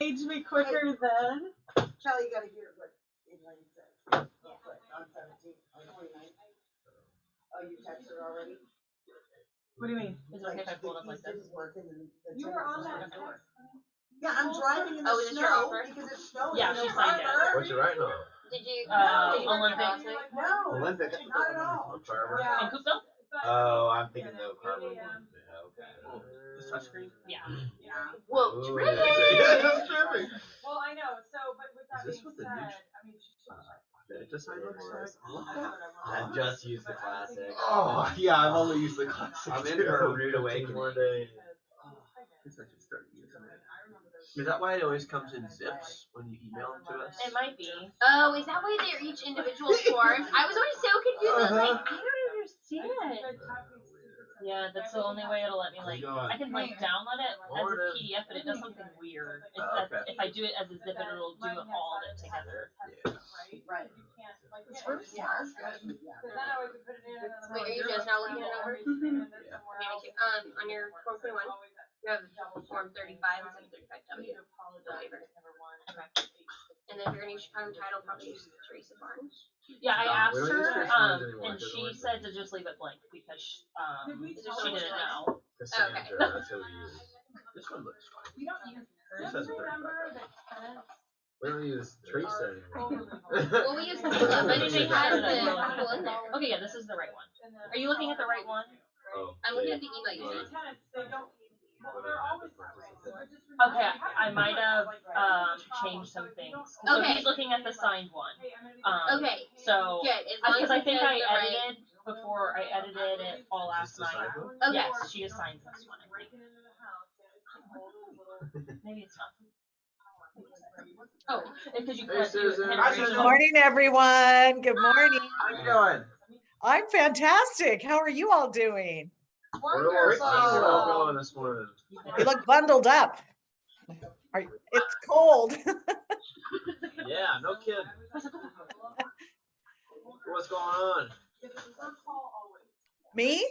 Age me quicker than. Kelly, you gotta hear what Elaine said. Real quick, on 17th, on 29th. Oh, you texted her already? What do you mean? Is it okay if I pull it up like this? You were on that door. Yeah, I'm driving in the is this your snow offer? because it's snowing. Yeah, she signed it. What's you writing on? Did you? Olympic. No, Olympic. not at all. Forever. In Coopville? Oh, I'm thinking of carbon. Yeah, okay. This touchscreen? Yeah. Whoa, Ooh, trippy! that's trippy. Well, I know. So, but with that Is this being what the said, new I mean, It just looks like. I just used the classic. Oh, yeah, I've only used the classic. I'm in for a rude awakening. One day. I guess I should start using it. Is that why it always comes in zips when you email them to us? It might be. Oh, is that why they're each individual forms? I was always so confused. I was like, I don't understand. Yeah, that's the only way it'll let me I can download it as a PDF, but it does something weird. It's that if I do it as a zip, it'll do all of it together. Right. It's really smart. Wait, are you just now looking it over? On your form 21, you have form 35 instead of 35W. Okay. And then if you're gonna use your title, probably use Teresa Barnes. Yeah, I asked we don't use her, Tracy Barnes anymore, and does it she work? said to just leave it blank because she didn't know. Cassandra, Okay. that's who we use. This one looks fine. We don't use This has a 35. We don't use Teresa anymore. Well, we use Kula, but she has the people in there. Okay, yeah, this is the right one. Are you looking at the right one? Oh, I'm looking at the email you sent. Okay, I might have changed some things. So Okay. he's looking at the signed one. Okay. So Good. As long because as I it think says I the right- edited before I edited it all last night. Okay. Yes, she assigned this one. I think. Maybe it's not. Oh, because you Hey, hit Susan. hit Hi, original. Susan. Good morning, everyone. Good morning. How you doing? I'm fantastic. How are you all doing? We're going this morning. You look bundled up. It's cold. Yeah, no kidding. What's going on? Me?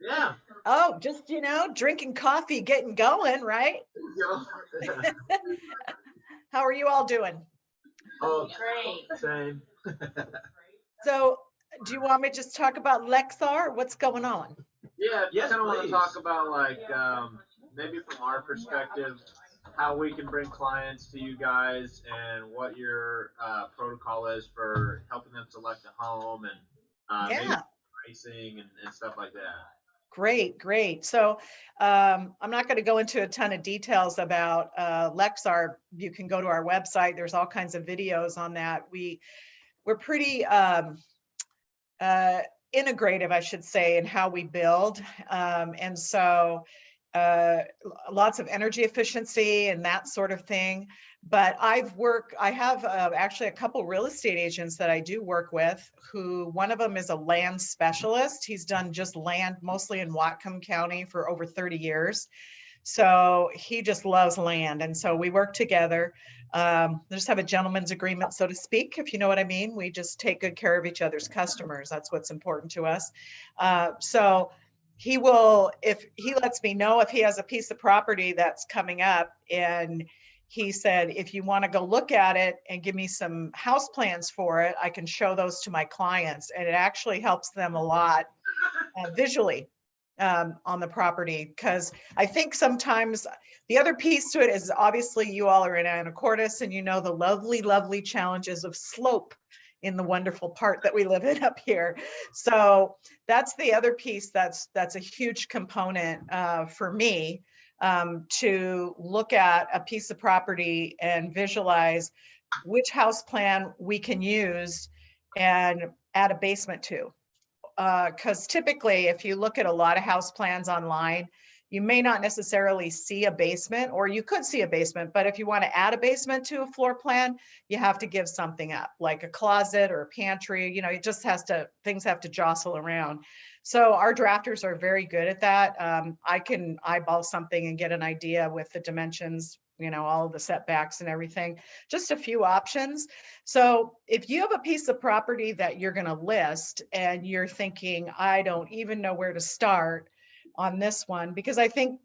Yeah. Oh, just, drinking coffee, getting going, right? How are you all doing? Oh, Great. same. So, do you want me to just talk about Lexar? What's going on? Yeah, Yes, kind of want to please. talk about maybe from our perspective, how we can bring clients to you guys and what your protocol is for helping them select a home and maybe Yeah. pricing and stuff like that. Great. So I'm not going to go into a ton of details about Lexar. You can go to our website. There's all kinds of videos on that. We're pretty integrative, I should say, in how we build. And so lots of energy efficiency and that sort of thing. But I have actually a couple real estate agents that I do work with who, one of them is a land specialist. He's done just land mostly in Whatcom County for over 30 years. So he just loves land. And so we work together. Just have a gentleman's agreement, so to speak, if you know what I mean. We just take good care of each other's customers. That's what's important to us. So he will, if he lets me know if he has a piece of property that's coming up, and he said, if you want to go look at it and give me some house plans for it, I can show those to my clients. And it actually helps them a lot visually on the property. Because I think sometimes the other piece to it is, obviously you all are in Anacortes and you know the lovely challenges of slope in the wonderful part that we live in up here. So that's the other piece that's a huge component for me, to look at a piece of property and visualize which house plan we can use and add a basement to. Because typically, if you look at a lot of house plans online, you may not necessarily see a basement, or you could see a basement, but if you want to add a basement to a floor plan, you have to give something up, like a closet or a pantry. It just things have to jostle around. So our drafters are very good at that. I can eyeball something and get an idea with the dimensions, all of the setbacks and everything, just a few options. So if you have a piece of property that you're going to list and you're thinking, I don't even know where to start on this one, because I think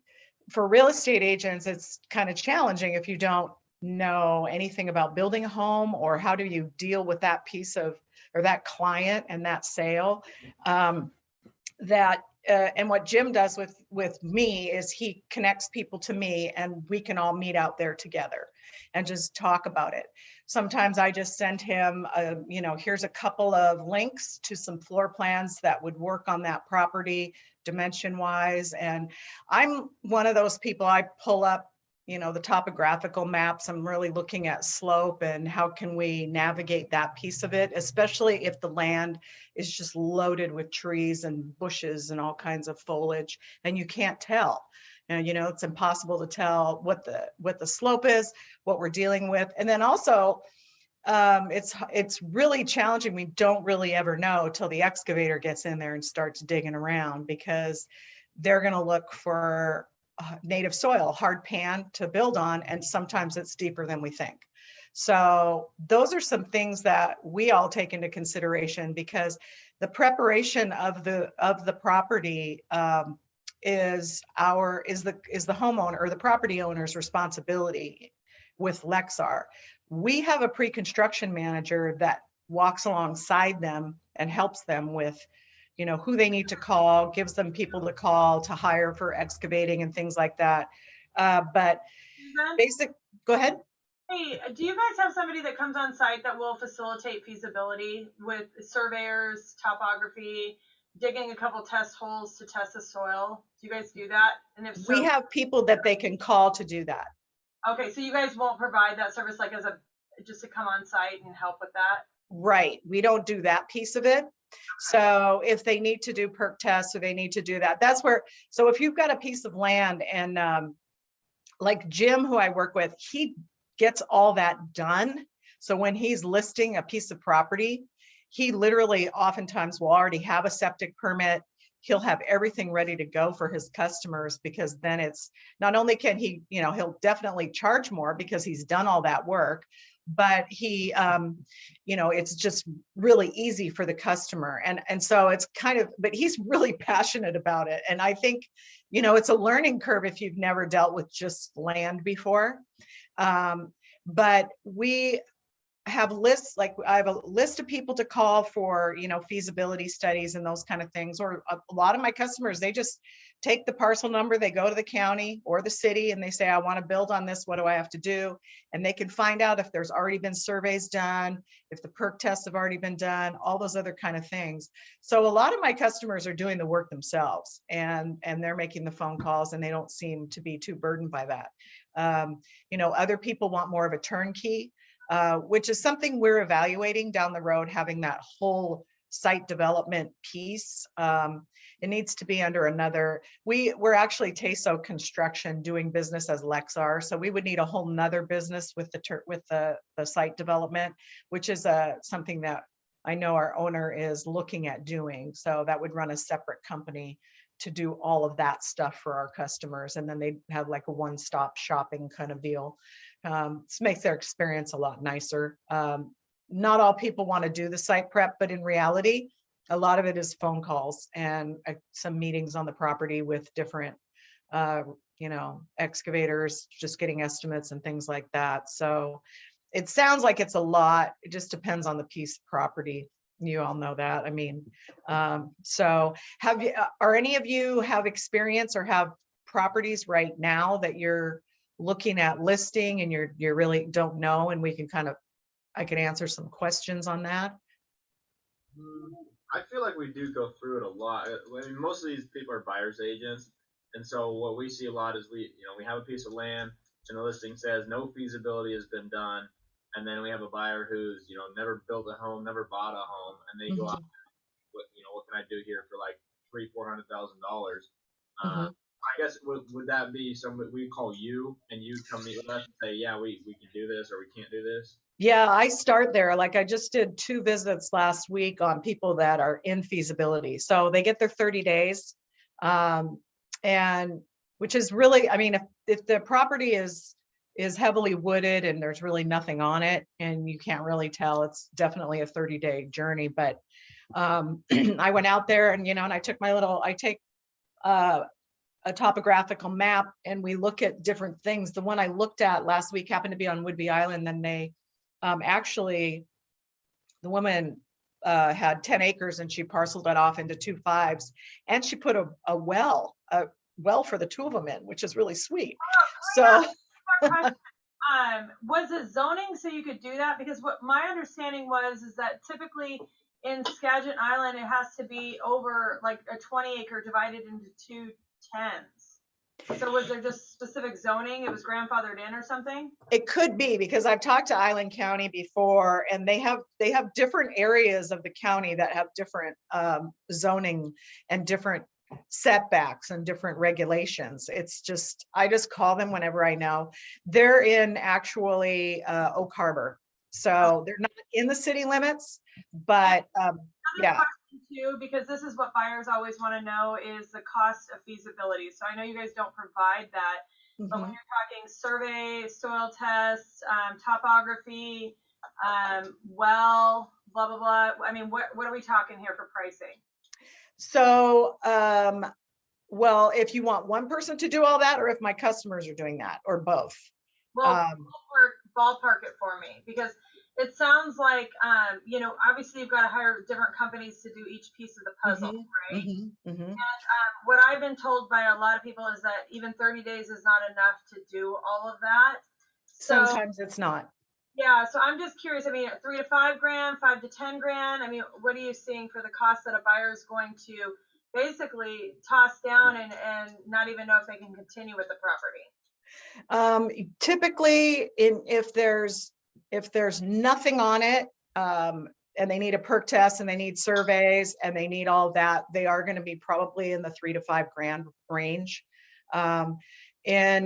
for real estate agents, it's kind of challenging if you don't know anything about building a home, or how do you deal with that piece of, or that client and that sale, and what Jim does with me is he connects people to me, and we can all meet out there together and just talk about it. Sometimes I just send him, here's a couple of links to some floor plans that would work on that property dimension wise. And I'm one of those people, I pull up, the topographical maps. I'm really looking at slope and how can we navigate that piece of it, especially if the land is just loaded with trees and bushes and all kinds of foliage, and you can't tell. And it's impossible to tell what the slope is, what we're dealing with. And then also, it's really challenging. We don't really ever know till the excavator gets in there and starts digging around, because they're going to look for native soil, hard pan to build on, and sometimes it's deeper than we think. So those are some things that we all take into consideration, because the preparation of the property is the homeowner or the property owner's responsibility with Lexar. We have a pre-construction manager that walks alongside them and helps them with who they need to call, gives them people to call to hire for excavating and things like that. But go ahead. Hey, do you guys have somebody that comes on site that will facilitate feasibility with surveyors, topography, digging a couple test holes to test the soil? Do you guys do that? And if so, we have people that they can call to do that. Okay, so you guys won't provide that service like just to come on site and help with that? Right. We don't do that piece of it. So if they need to do perk tests, or they need to do that, that's where, so if you've got a piece of land and like Jim, who I work with, he gets all that done. So when he's listing a piece of property, he literally oftentimes will already have a septic permit. He'll have everything ready to go for his customers, because then it's not only can he, he'll definitely charge more because he's done all that work, but he, it's just really easy for the customer. And so it's but he's really passionate about it. And I think, it's a learning curve if you've never dealt with just land before. But we have lists, like I have a list of people to call for, feasibility studies and those kind of things. Or a lot of my customers, they just take the parcel number, they go to the county or the city and they say, I want to build on this. What do I have to do? And they can find out if there's already been surveys done, if the perk tests have already been done, all those other kind of things. So a lot of my customers are doing the work themselves, and they're making the phone calls, and they don't seem to be too burdened by that. Other people want more of a turnkey, which is something we're evaluating down the road, having that whole site development piece. It needs to be under another, we're actually Teso Construction doing business as Lexar. So we would need a whole nother business with the site development, which is something that I know our owner is looking at doing. So that would run a separate company to do all of that stuff for our customers. And then they'd have like a one-stop shopping kind of deal. This makes their experience a lot nicer. Not all people want to do the site prep, but in reality, a lot of it is phone calls and some meetings on the property with different, excavators, just getting estimates and things like that. So it sounds like it's a lot. It just depends on the piece of property. You all know that. I mean, so are any of you have experience or have properties right now that you're looking at listing and you really don't know, and we can I can answer some questions on that? I feel like we do go through it a lot. I mean, most of these people are buyer's agents, and so what we see a lot is we have a piece of land, and the listing says no feasibility has been done, and then we have a buyer who's never built a home, never bought a home, and they go out, what can I do here for like $300,000-$400,000? I guess would that be something we call you, and you come meet with us and say, yeah, we can do this, or we can't do this? Yeah, I start there. Like I just did 2 visits last week on people that are in feasibility. So they get their 30 days, and which is really, I mean, if the property is heavily wooded and there's really nothing on it and you can't really tell, it's definitely a 30-day journey. But I went out there and, and I took my little, a topographical map and we look at different things. The one I looked at last week happened to be on Whidbey Island. Then they actually, the woman had 10 acres and she parceled it off into 2 5s, and she put a well for the 2 of them in, which is really sweet. So was it zoning so you could do that? Because what my understanding was is that typically in Skagit Island it has to be over like a 20 acre divided into 2 10s. So was there just specific zoning? It was grandfathered in or something? it could be, because I've talked to Island County before, and they have different areas of the county that have different zoning and different setbacks and different regulations. It's just, I just call them whenever I know. They're in actually Oak Harbor. So they're not in the city limits, but yeah. Question too, because this is what buyers always want to know, is the cost of feasibility. So I know you guys don't provide that, but when you're talking survey, soil tests, topography, well, blah, blah, blah. I mean, what are we talking here for pricing? So, well, if you want one person to do all that, or if my customers are doing that, or both. Well, ballpark it for me, because it sounds like, obviously you've got to hire different companies to do each piece of the puzzle, right? And what I've been told by a lot of people is that even 30 days is not enough to do all of that. So, sometimes it's not. Yeah, so I'm just curious. I mean, 3 to 5 grand, 5 to 10 grand. I mean, what are you seeing for the cost that a buyer is going to basically toss down and not even know if they can continue with the property? Typically, if there's nothing on it, and they need a perk test and they need surveys and they need all that, they are going to be probably in the 3 to 5 grand range. And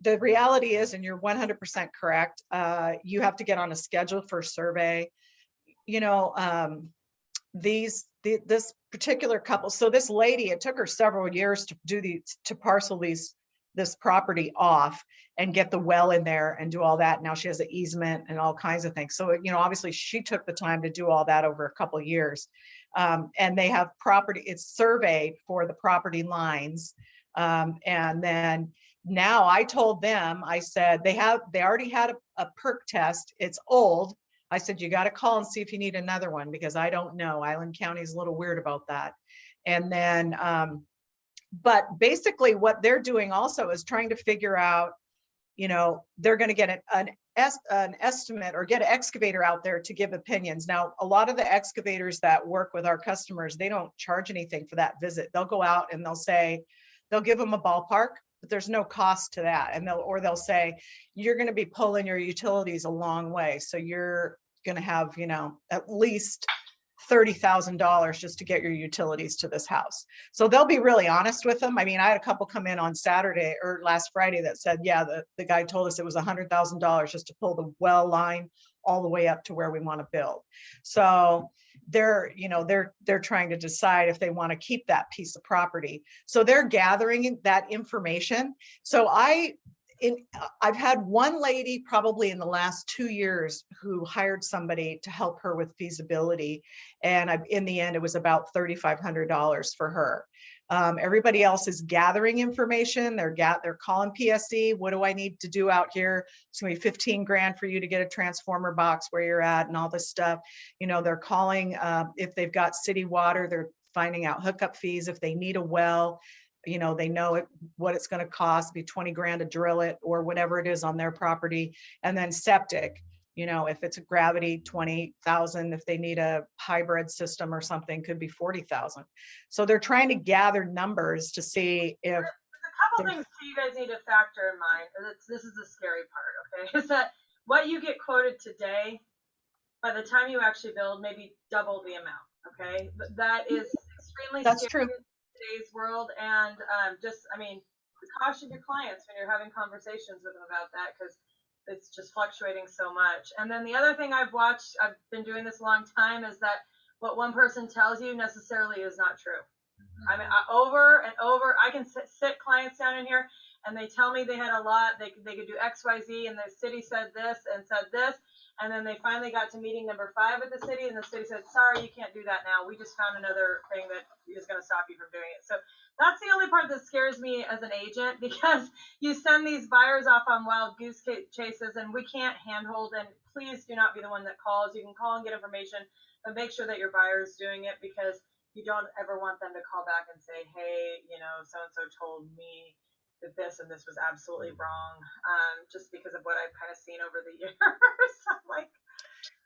the reality is, and you're 100% correct, you have to get on a schedule for survey. This particular couple, so this lady, it took her several years to parcel this property off and get the well in there and do all that. Now she has an easement and all kinds of things. So, obviously she took the time to do all that over a couple of years. And they have property, it's surveyed for the property lines. And then now I told them, I said, they already had a perk test. It's old. I said, you got to call and see if you need another one, because I don't know. Island County is a little weird about that. And then, but basically what they're doing also is trying to figure out, they're going to get an estimate or get an excavator out there to give opinions. Now, a lot of the excavators that work with our customers, they don't charge anything for that visit. They'll go out and they'll give them a ballpark, but there's no cost to that. And they'll say, you're going to be pulling your utilities a long way. So you're going to have, at least $30,000 just to get your utilities to this house. So they'll be really honest with them. I mean, I had a couple come in on Saturday or last Friday that said, yeah, the guy told us it was $100,000 just to pull the well line all the way up to where we want to build. So they're trying to decide if they want to keep that piece of property. So they're gathering that information. So I've had one lady probably in the last 2 years who hired somebody to help her with feasibility. And in the end, it was about $3,500 for her. Everybody else is gathering information. They're calling PSE. What do I need to do out here? It's gonna be 15 grand for you to get a transformer box where you're at and all this stuff. They're calling, if they've got city water, they're finding out hookup fees. If they need a well, they know what it's going to cost, be 20 grand to drill it or whatever it is on their property. And then septic, if it's a gravity, 20,000. If they need a hybrid system or something, could be 40,000. So they're trying to gather numbers to see if. There's a couple things you guys need to factor in mind. This is the scary part, okay? Is that what you get quoted today, by the time you actually build, maybe double the amount, okay? But that is extremely scary. True. Today's world, and caution your clients when you're having conversations with them about that, because it's just fluctuating so much. And then the other thing I've been doing this a long time, is that what one person tells you necessarily is not true. I mean, over and over, I can sit clients down in here and they tell me they had a lot, they could do X, Y, Z, and the city said this and said this. And then they finally got to meeting number 5 with the city, and the city said, sorry, you can't do that now. We just found another thing that is going to stop you from doing it. So that's the only part that scares me as an agent, because you send these buyers off on wild goose chases, and we can't handhold. And please do not be the one that calls. You can call and get information, but make sure that your buyer is doing it, because you don't ever want them to call back and say, hey, so-and-so told me that this and this was absolutely wrong, just because of what I've kind of seen over the years. I'm like,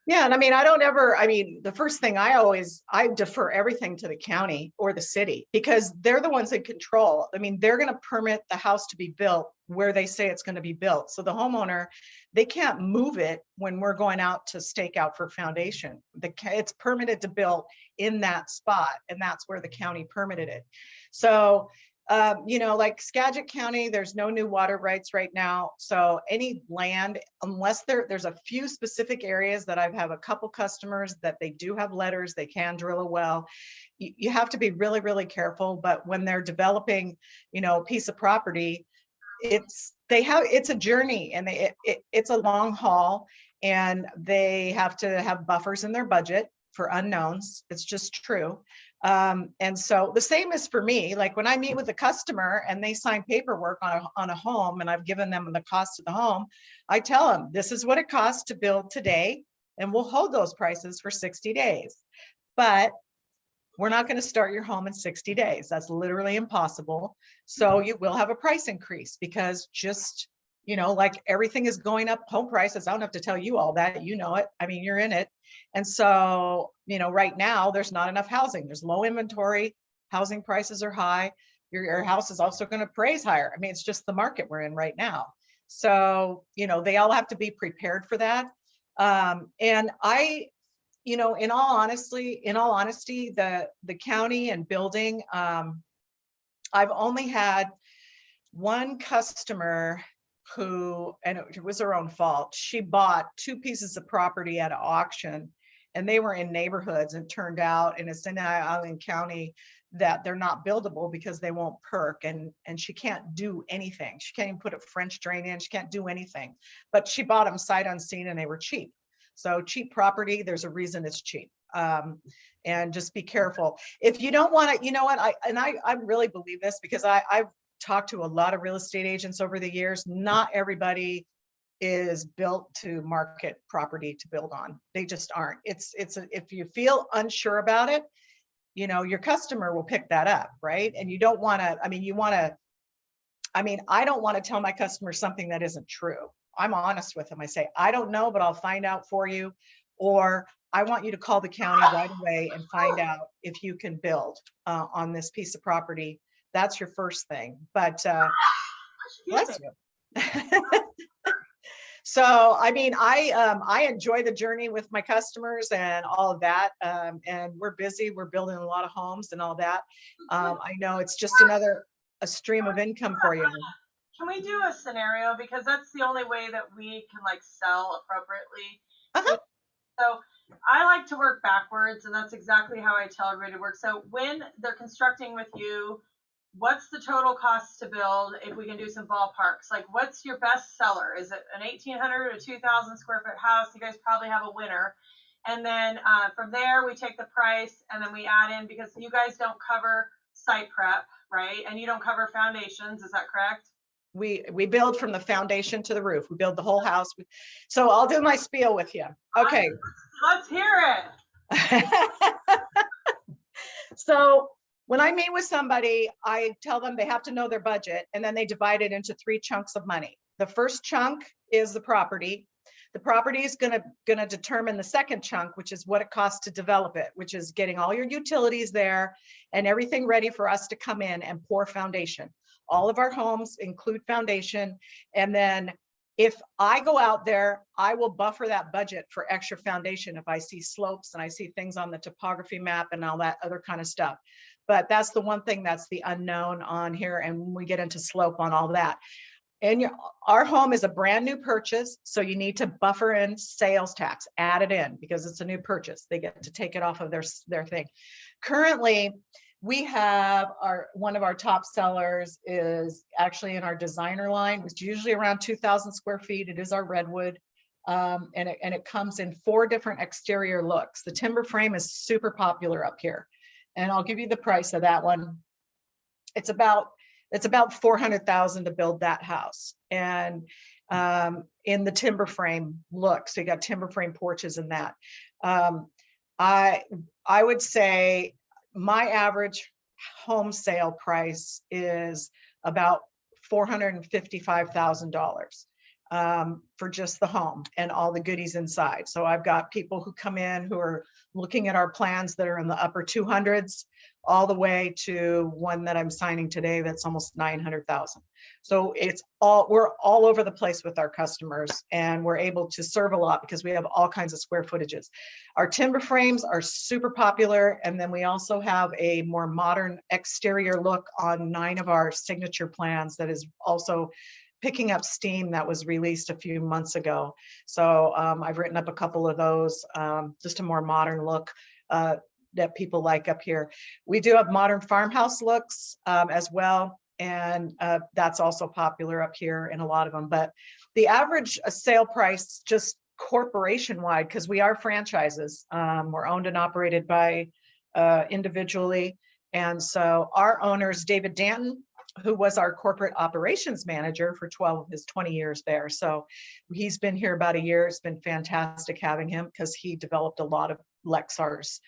yeah, and I mean, the first thing I defer everything to the county or the city, because they're the ones in control. I mean, they're going to permit the house to be built where they say it's going to be built. So the homeowner, they can't move it when we're going out to stake out for foundation. It's permitted to build in that spot, and that's where the county permitted it. So like Skagit County, there's no new water rights right now. So any land, unless there's a few specific areas that I have a couple customers that they do have letters, they can drill a well. You have to be really, really careful. But when they're developing, a piece of property, it's a journey, and it's a long haul, and they have to have buffers in their budget for unknowns. It's just true. And so the same is for me. Like when I meet with a customer and they sign paperwork on a home, and I've given them the cost of the home, I tell them this is what it costs to build today, and we'll hold those prices for 60 days. But we're not going to start your home in 60 days. That's literally impossible. So you will have a price increase, because just, like everything is going up, home prices. I don't have to tell you all that, it. I mean, you're in it. And so, right now there's not enough housing. There's low inventory. Housing prices are high. Your house is also going to appraise higher. I mean, it's just the market we're in right now. So, they all have to be prepared for that. And I, in all honesty, the county and building, I've only had one customer who, and it was her own fault. She bought 2 pieces of property at an auction, and they were in neighborhoods, and turned out, and it's in Island County, that they're not buildable because they won't perk, and she can't do anything. She can't even put a French drain in. She can't do anything, but she bought them sight unseen, and they were cheap. So cheap property, there's a reason it's cheap. And just be careful. If you don't want to, I really believe this, because I've talked to a lot of real estate agents over the years. Not everybody is built to market property to build on. They just aren't. If you feel unsure about it, your customer will pick that up, right? And you don't want to, I don't want to tell my customer something that isn't true. I'm honest with them. I say, I don't know, but I'll find out for you. Or I want you to call the county right away and find out if you can build on this piece of property. That's your first thing. But bless you. So, I enjoy the journey with my customers and all of that. And we're busy. We're building a lot of homes and all that. I know it's just a stream of income for you. Can we do a scenario? Because that's the only way that we can sell appropriately. Uh-huh. So I like to work backwards, and that's exactly how I tell everybody to work. So when they're constructing with you, what's the total cost to build? If we can do some ballparks, what's your best seller? Is it an 1,800 or 2,000 square foot house? You guys probably have a winner. And then from there, we take the price, and then we add in, because you guys don't cover site prep, right? And you don't cover foundations. Is that correct? We build from the foundation to the roof. We build the whole house. So I'll do my spiel with you. Okay. Let's hear it. So when I meet with somebody, I tell them they have to know their budget, and then they divide it into 3 chunks of money. The first chunk is the property. The property is going to determine the second chunk, which is what it costs to develop it, which is getting all your utilities there and everything ready for us to come in and pour foundation. All of our homes include foundation. And then if I go out there, I will buffer that budget for extra foundation if I see slopes and I see things on the topography map and all that other kind of stuff. But that's the one thing that's the unknown on here. And when we get into slope on all that. And our home is a brand new purchase, so you need to buffer in sales tax, add it in, because it's a new purchase. They get to take it off of their thing. Currently, we have one of our top sellers is actually in our designer line. It's usually around 2,000 square feet. It is our redwood. And it comes in 4 different exterior looks. The timber frame is super popular up here. And I'll give you the price of that one. It's about $400,000 to build that house. And in the timber frame look, so you got timber frame porches in that. I would say my average home sale price is about $455,000 for just the home and all the goodies inside. So I've got people who come in who are looking at our plans that are in the upper 200s, all the way to one that I'm signing today that's almost 900,000. So we're all over the place with our customers, and we're able to serve a lot because we have all kinds of square footages. Our timber frames are super popular, and then we also have a more modern exterior look on 9 of our signature plans that is also picking up steam, that was released a few months ago. So I've written up a couple of those, just a more modern look that people like up here. We do have modern farmhouse looks as well, and that's also popular up here in a lot of them. But the average sale price, just corporation-wide, because we are franchises, we're owned and operated by individually. And so our owners, David Danton, who was our corporate operations manager for 12 of his 20 years there. So he's been here about a year. It's been fantastic having him because he developed a lot of Lexar's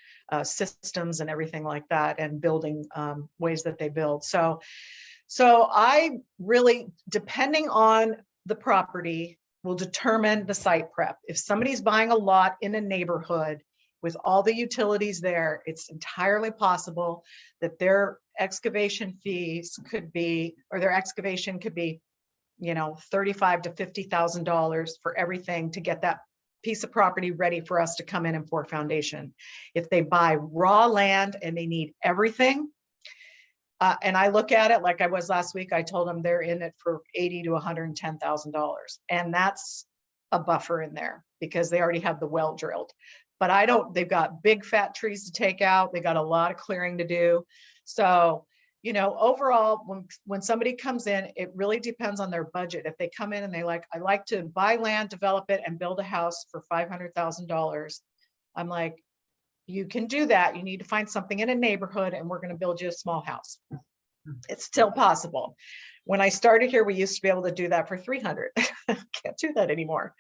systems and everything like that, and building ways that they build. So I really, depending on the property, will determine the site prep. If somebody's buying a lot in a neighborhood with all the utilities there, it's entirely possible that their excavation fees could be, or their excavation could be, $35,000 to $50,000 for everything to get that piece of property ready for us to come in and pour foundation. If they buy raw land and they need everything, and I look at it like I was last week, I told them they're in it for $80,000 to $110,000, and that's a buffer in there because they already have the well drilled. But they've got big fat trees to take out. They got a lot of clearing to do. So, overall, when somebody comes in, it really depends on their budget. If they come in and I like to buy land, develop it, and build a house for $500,000, I'm like, you can do that. You need to find something in a neighborhood, and we're going to build you a small house. It's still possible. When I started here, we used to be able to do that for 300. Can't do that anymore.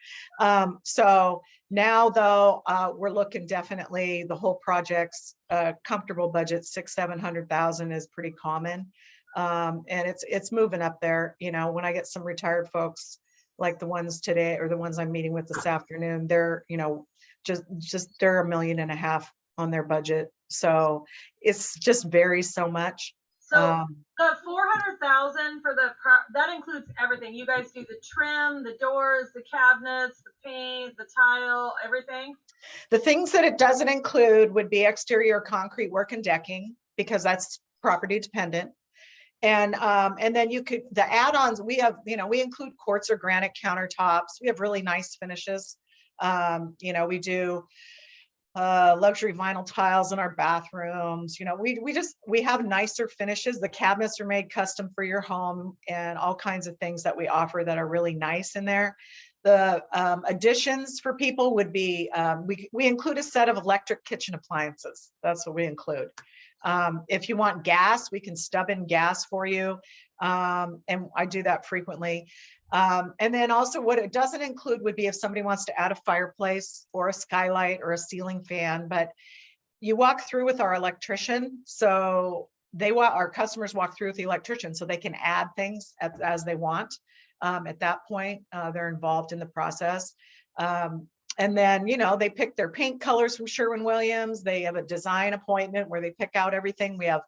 So now, though, we're looking definitely the whole project's comfortable budget, 600,000 to 700,000 is pretty common, and it's moving up there. When I get some retired folks like the ones today, or the ones I'm meeting with this afternoon, they're just they're $1.5 million on their budget. So it's just varies so much. So the 400,000 for that includes everything. You guys do the trim, the doors, the cabinets, the paint, the tile, everything. The things that it doesn't include would be exterior concrete work and decking, because that's property dependent. And then the add-ons, we have, we include quartz or granite countertops. We have really nice finishes. We do luxury vinyl tiles in our bathrooms. We have nicer finishes. The cabinets are made custom for your home, and all kinds of things that we offer that are really nice in there. The additions for people would be, we include a set of electric kitchen appliances. That's what we include. If you want gas, we can stub in gas for you. And I do that frequently. And then also what it doesn't include would be if somebody wants to add a fireplace or a skylight or a ceiling fan, but you walk through with our electrician. So our customers walk through with the electrician so they can add things as they want. At that point, they're involved in the process. And then, they pick their paint colors from Sherwin-Williams. They have a design appointment where they pick out everything. We have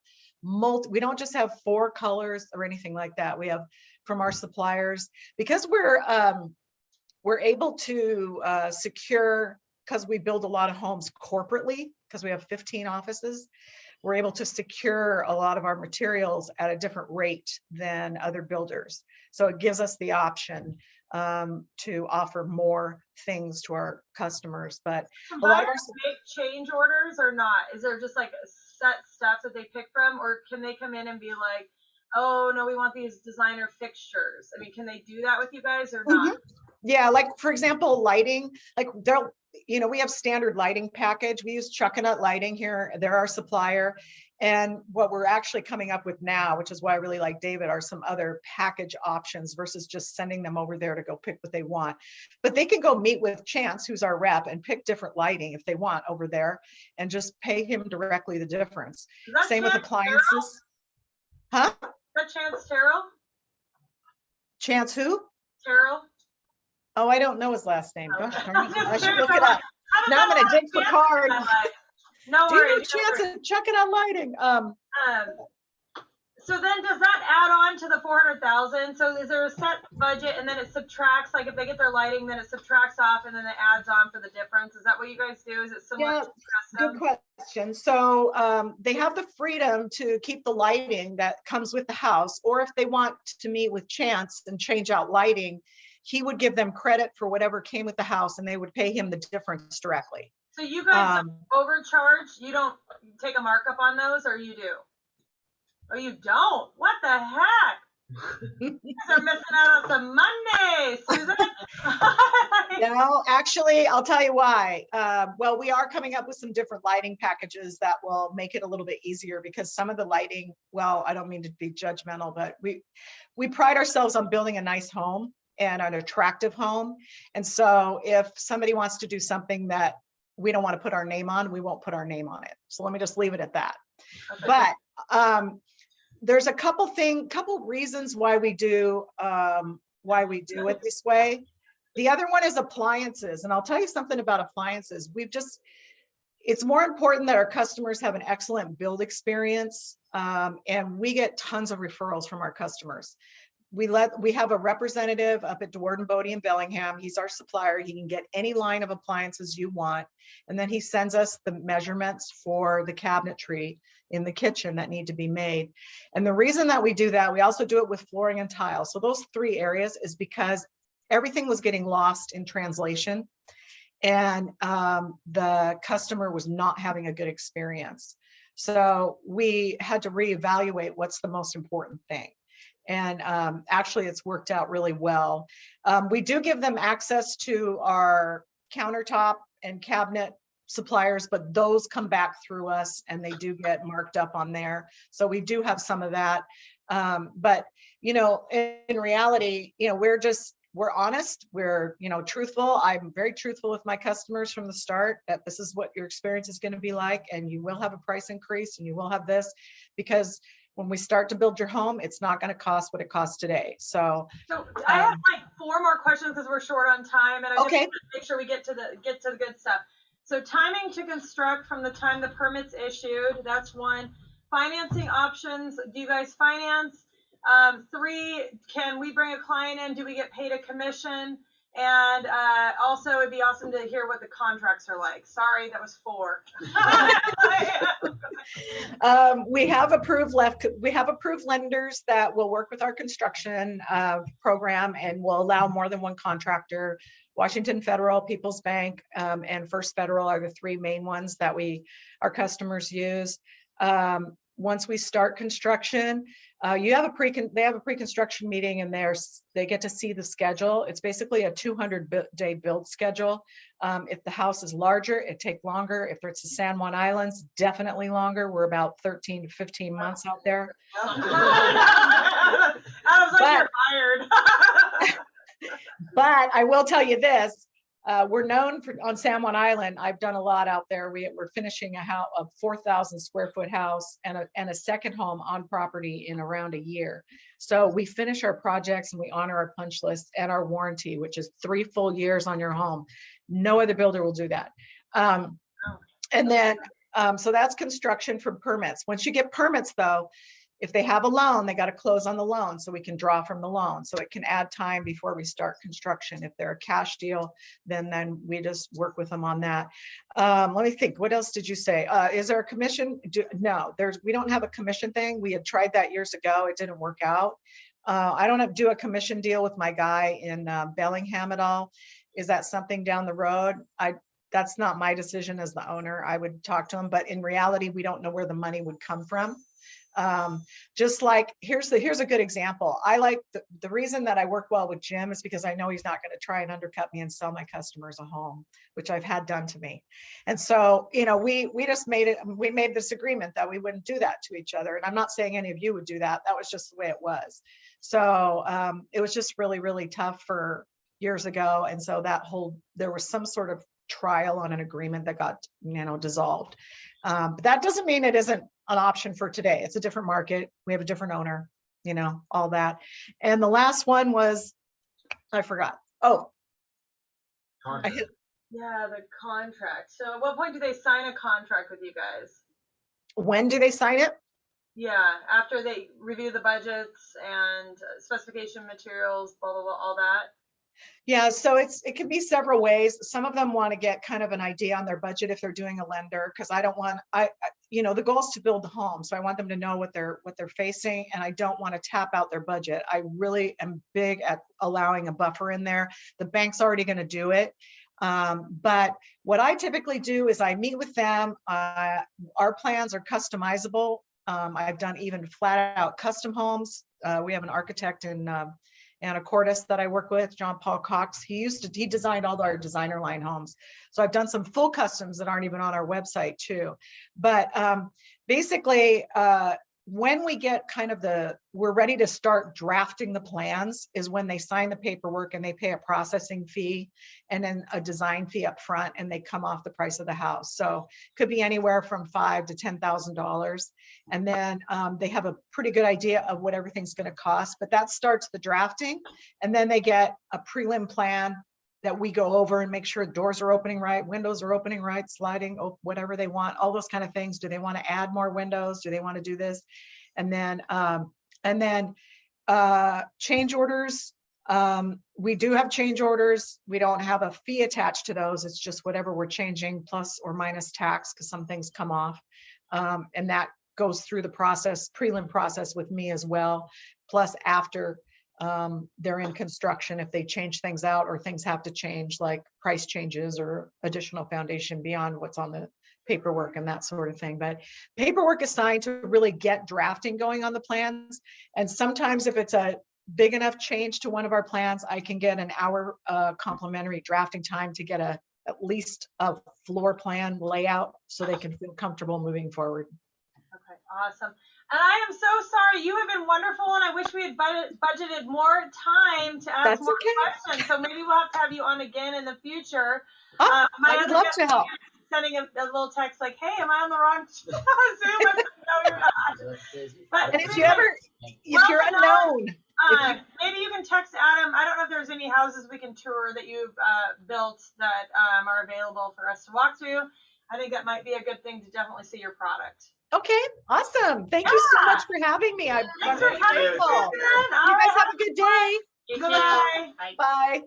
we don't just have 4 colors or anything like that. We have from our suppliers, because we're able to secure, because we build a lot of homes corporately, because we have 15 offices, we're able to secure a lot of our materials at a different rate than other builders. So it gives us the option to offer more things to our customers. But a lot of our make change orders or not? Is there just like a set stuff that they pick from, or can they come in and be like, oh no, we want these designer fixtures? I mean, can they do that with you guys or not? Yeah, like for example, lighting, like they'll, you know, we have standard lighting package. We use Chuckanut Lighting here. They're our supplier. And what we're actually coming up with now, which is why I really like David, are some other package options versus just sending them over there to go pick what they want. But they can go meet with Chance, who's our rep, and pick different lighting if they want over there and just pay him directly the difference. Same with appliances. Huh? Is that Chance Terrell? Chance who? Terrell? Oh, I don't know his last name. Gosh, darn it. I should look it Like, up. Now I'm gonna dig for cards. No Do you know worries. Chance and Chuckanut Lighting? So then does that add on to the 400,000? So is there a set budget and then it subtracts, like if they get their lighting, then it subtracts off and then it adds on for the difference? Is that what you guys do? Is it similar Yeah, to good custom? question. So they have the freedom to keep the lighting that comes with the house, or if they want to meet with Chance and change out lighting, he would give them credit for whatever came with the house and they would pay him the difference directly. So you guys overcharge? You don't take a markup on those, or you do? Oh, you don't? What the heck? You guys are missing out on some money, Susan. No, actually, I'll tell you why. Well, we are coming up with some different lighting packages that will make it a little bit easier, because some of the lighting, well, I don't mean to be judgmental, but we pride ourselves on building a nice home and an attractive home. And so if somebody wants to do something that we don't want to put our name on, we won't put our name on it. So let me just leave it at that. Okay. But there's a couple reasons why we do it this way. The other one is appliances. And I'll tell you something about appliances. It's more important that our customers have an excellent build experience. And we get tons of referrals from our customers. We have a representative up at Dewar Bodie in Bellingham. He's our supplier. He can get any line of appliances you want. And then he sends us the measurements for the cabinetry in the kitchen that need to be made. And the reason that we do that, we also do it with flooring and tile. So those three areas is because everything was getting lost in translation, and the customer was not having a good experience. So we had to reevaluate what's the most important thing. And actually it's worked out really well. We do give them access to our countertop and cabinet suppliers, but those come back through us and they do get marked up on there. So we do have some of that. But, you know, in reality, you know, we're honest, we're, you know, truthful. I'm very truthful with my customers from the start, that this is what your experience is going to be like, and you will have a price increase and you will have this, because when we start to build your home, it's not going to cost what it costs today. So I have like 4 more questions because we're short on time, and I just want to make sure we get to the good stuff. So timing to construct from the time the permit's issued, that's one. Financing options, do you guys finance? 3, can we bring a client in? Do we get paid a commission? And also, it'd be awesome to hear what the contracts are like. Sorry, that was 4. We have approved lenders that will work with our construction program and will allow more than one contractor. Washington Federal, People's Bank, and First Federal are the 3 main ones that our customers use. Once we start construction, they have a pre-construction meeting, and they get to see the schedule. It's basically a 200-day build schedule. If the house is larger, it takes longer. If it's the San Juan Islands, definitely longer. We're about 13 to 15 months out there. I was like, you're fired. But I will tell you this. We're known on San Juan Island. I've done a lot out there. We're finishing a 4,000 square foot house and a second home on property in around a year. So we finish our projects and we honor our punch list and our warranty, which is 3 full years on your home. No other builder will do that. And then, so that's construction for permits. Once you get permits though, if they have a loan, they got to close on the loan so we can draw from the loan. So it can add time before we start construction. If they're a cash deal, then we just work with them on that. Let me think. What else did you say? Is there a commission? No, we don't have a commission thing. We had tried that years ago. It didn't work out. I don't do a commission deal with my guy in Bellingham at all. Is that something down the road? that's not my decision as the owner. I would talk to him, but in reality, we don't know where the money would come from. Just like, here's a good example. I like the reason that I work well with Jim is because I know he's not going to try and undercut me and sell my customers a home, which I've had done to me. And so, you know, we made this agreement that we wouldn't do that to each other. And I'm not saying any of you would do that. That was just the way it was. So it was just really, really tough for years ago. And so there was some sort of trial on an agreement that got, you know, dissolved. But that doesn't mean it isn't an option for today. It's a different market. We have a different owner, you know, all that. And the last one was, I forgot. Oh, yeah, the contract. So at what point do they sign a contract with you guys? When do they sign it? Yeah, after they review the budgets and specification materials, blah, blah, blah, all that. Yeah, so it can be several ways. Some of them want to get kind of an idea on their budget if they're doing a lender, because you know, the goal is to build the home. So I want them to know what they're facing, and I don't want to tap out their budget. I really am big at allowing a buffer in there. The bank's already going to do it. But what I typically do is I meet with them. Our plans are customizable. I've done even flat out custom homes. We have an architect in Anacortes that I work with, John Paul Cox. He designed all our designer line homes. So I've done some full customs that aren't even on our website too. But basically, when we get kind of we're ready to start drafting the plans is when they sign the paperwork and they pay a processing fee and then a design fee up front, and they come off the price of the house. So it could be anywhere from $5,000 to $10,000. And then they have a pretty good idea of what everything's going to cost, but that starts the drafting. And then they get a prelim plan that we go over and make sure doors are opening right, windows are opening right, sliding, whatever they want, all those kind of things. Do they want to add more windows? Do they want to do this? And then change orders. We do have change orders. We don't have a fee attached to those. It's just whatever we're changing plus or minus tax, because some things come off. And that goes through the prelim process with me as well. Plus after they're in construction, if they change things out or things have to change, like price changes or additional foundation beyond what's on the paperwork and that sort of thing. But paperwork is signed to really get drafting going on the plans. And sometimes if it's a big enough change to one of our plans, I can get an hour complimentary drafting time to get at least a floor plan layout so they can feel comfortable moving forward. Okay, awesome. And I am so sorry. You have been wonderful, and I wish we had budgeted more time to ask more questions. So maybe we'll have you on again in the future. I would love to help. Sending a little text like, "Hey, am I on the wrong Zoom?" I said, "No, you're not." But and if you're unknown, maybe you can text Adam. I don't know if there's any houses we can tour that you've built that are available for us to walk through. I think that might be a good thing to definitely see your product. Okay, awesome. Thank you so much for having me. I'm grateful. You guys have a good day. Goodbye. Bye.